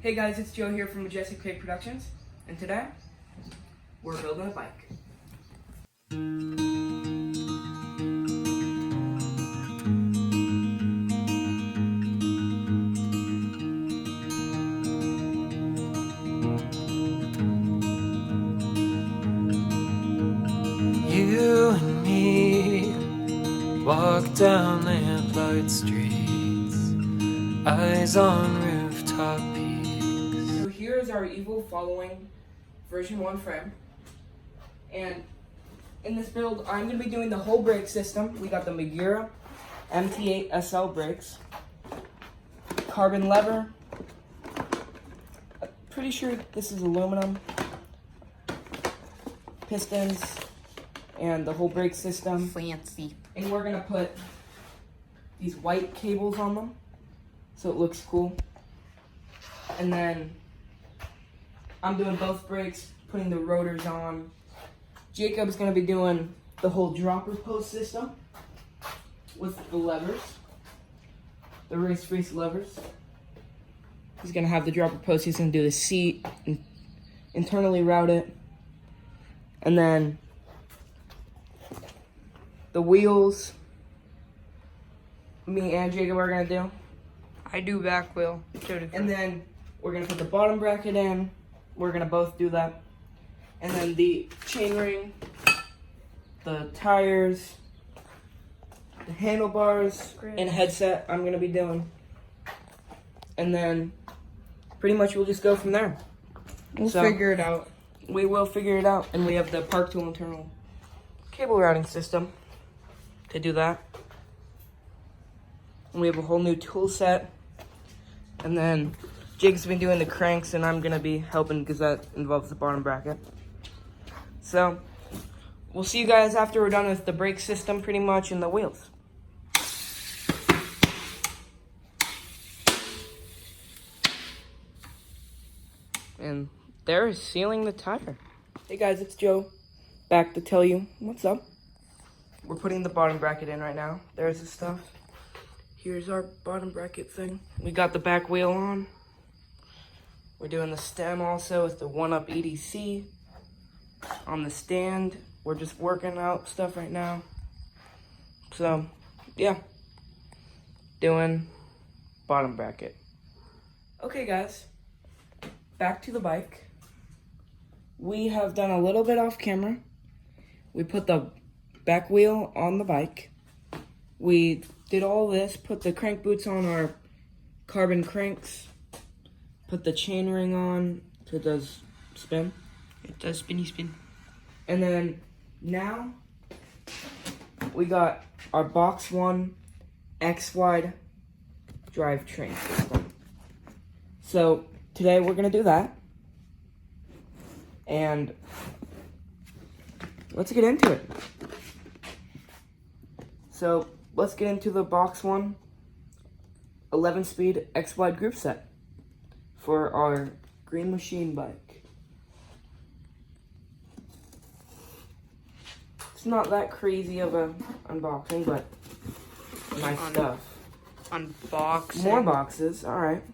Hey guys, it's Joe here from Majestic Crate Productions, and today we're building a bike. You and me walk down lamplight streets, eyes on rooftop peaks. So here is our Evo following version 1 frame, and in this build I'm going to be doing the whole brake system. We got the Magura MT8 SL brakes, carbon lever, I'm pretty sure this is aluminum, pistons, and the whole brake system. Fancy. And we're gonna put these white cables on them so it looks cool. And then I'm doing both brakes, putting the rotors on. Jacob's gonna be doing the whole dropper post system with the levers, the race face levers. He's gonna have the dropper post, he's gonna do the seat and internally route it. And then the wheels, me and Jacob are gonna do. I do back wheel. And then we're gonna put the bottom bracket in. We're gonna both do that. And then the chain ring, the tires, the handlebars, and headset I'm gonna be doing. And then pretty much we'll just go from there. We'll So, figure it out. We will figure it out. And we have the Park Tool internal cable routing system to do that. And we have a whole new tool set. And then Jake's been doing the cranks and I'm gonna be helping because that involves the bottom bracket. So we'll see you guys after we're done with the brake system pretty much and the wheels. And they're sealing the tire. Hey guys, it's Joe. Back to tell you what's up. We're putting the bottom bracket in right now. There's the stuff. Here's our bottom bracket thing. We got the back wheel on. We're doing the stem also with the 1UP EDC on the stand. We're just working out stuff right now. So, yeah. Doing bottom bracket. Okay guys, back to the bike. We have done a little bit off camera. We put the back wheel on the bike. We did all this, put the crank boots on our carbon cranks, put the chain ring on so it does spin. It does spinny spin. And then now we got our Box 1 X-Wide drivetrain system. So today we're gonna do that. And let's get into it. So let's get into the Box 1 11-speed X-Wide group set for our Green Machine bike. It's not that crazy of a unboxing, but nice stuff. Unboxing. More boxes, alright.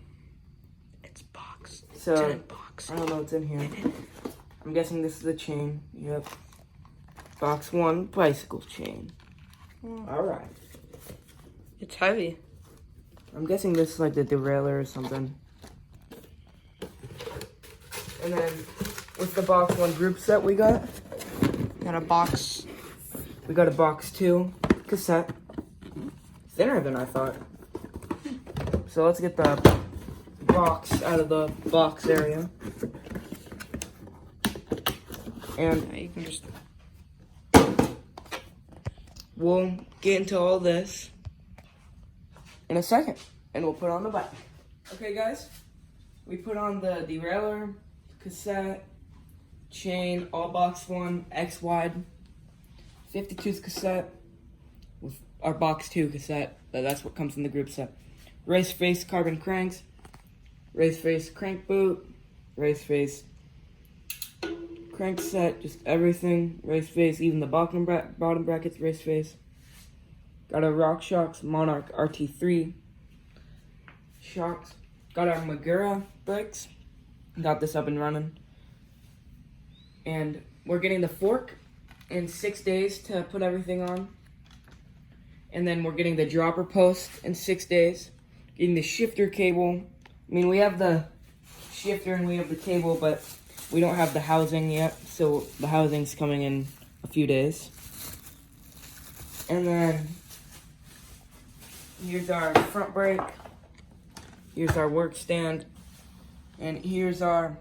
It's box. So, It's an unboxing. I don't know what's in here. I'm guessing this is the chain. Yep. Box 1 bicycle chain. Alright. It's heavy. I'm guessing this is like the derailleur or something. And then with the Box 1 group set we got Got a box. a Box 2 cassette. Thinner than I thought. So let's get the box out of the box area. And Yeah, you can just. we'll get into all this in a second, and we'll put on the bike. Okay, guys, we put on the derailleur, cassette, chain, all Box 1, X-Wide, 52's cassette, with our Box 2 cassette, that's what comes in the group set. Race face carbon cranks, race face crank boot, race face crank set, just everything, race face, even the bottom brackets, race face. Got our RockShox Monarch RT3 shocks. Got our Magura brakes. Got this up and running. And we're getting the fork in 6 days to put everything on. And then we're getting the dropper post in 6 days. Getting the shifter cable. I mean, we have the shifter and we have the cable, but we don't have the housing yet. So the housing's coming in a few days. And then here's our front brake. Here's our work stand. And here's our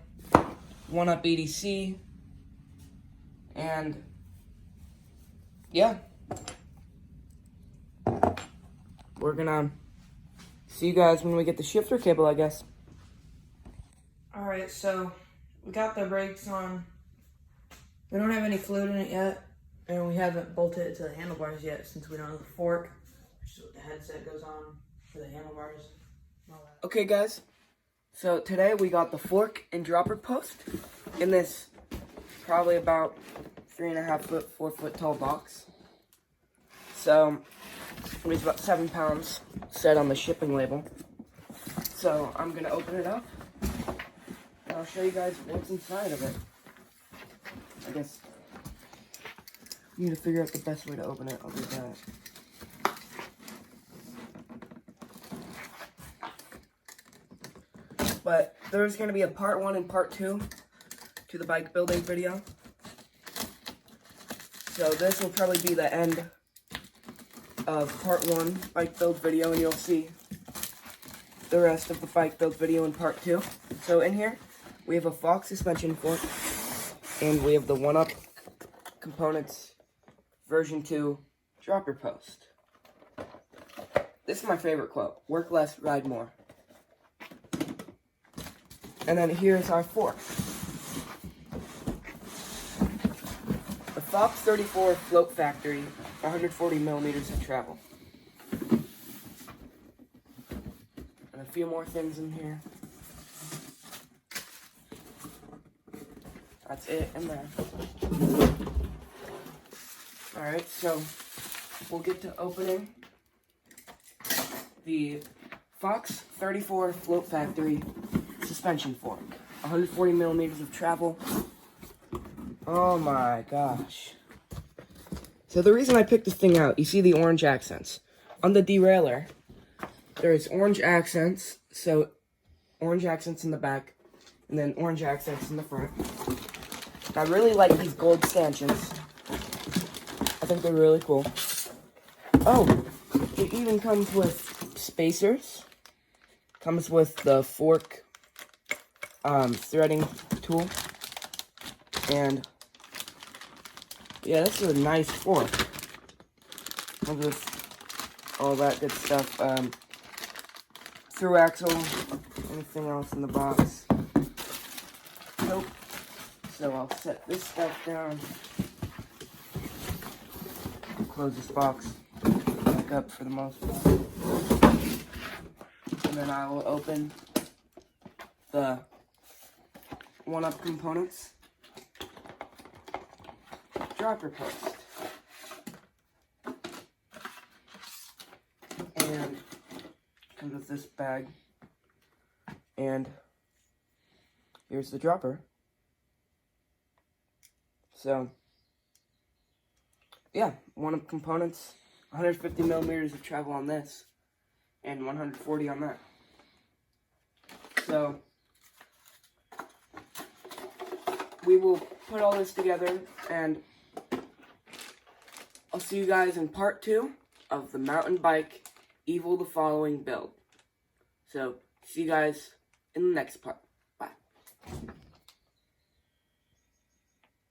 1UP EDC. And yeah. We're gonna see you guys when we get the shifter cable, I guess. Alright, so we got the brakes on. We don't have any fluid in it yet. And we haven't bolted it to the handlebars yet since we don't have the fork. Which is what the headset goes on for the handlebars. Okay, guys. So today we got the fork and dropper post in this probably about 3.5 foot, 4 foot tall box. So it weighs about 7 pounds, said on the shipping label. So I'm gonna open it up and I'll show you guys what's inside of it. I guess I need to figure out the best way to open it. I'll do that. But there's going to be a part 1 and part 2 to the bike building video. So this will probably be the end of part 1 bike build video, and you'll see the rest of the bike build video in part 2. So in here, we have a Fox suspension fork, and we have the 1UP Components version 2 dropper post. This is my favorite quote: work less, ride more. And then here's our fork. The Fox 34 Float Factory, 140 millimeters of travel. And a few more things in here. That's it in there. Alright, so we'll get to opening the Fox 34 Float Factory suspension fork. 140 millimeters of travel. Oh my gosh. So the reason I picked this thing out, you see the orange accents. On the derailleur, there's orange accents, so orange accents in the back, and then orange accents in the front. I really like these gold stanchions. I think they're really cool. Oh, it even comes with spacers. Comes with the fork threading tool. And yeah, this is a nice fork. Comes with all that good stuff. Through axle, anything else in the box. Nope. So I'll set this stuff down. Close this box back up for the most part. And then I will open the 1UP Components dropper post. And comes with this bag. And here's the dropper. So yeah, 1UP Components, 150 millimeters of travel on this, and 140 on that. So we will put all this together, and I'll see you guys in part 2 of the mountain bike Evil the Following build. So see you guys in the next part.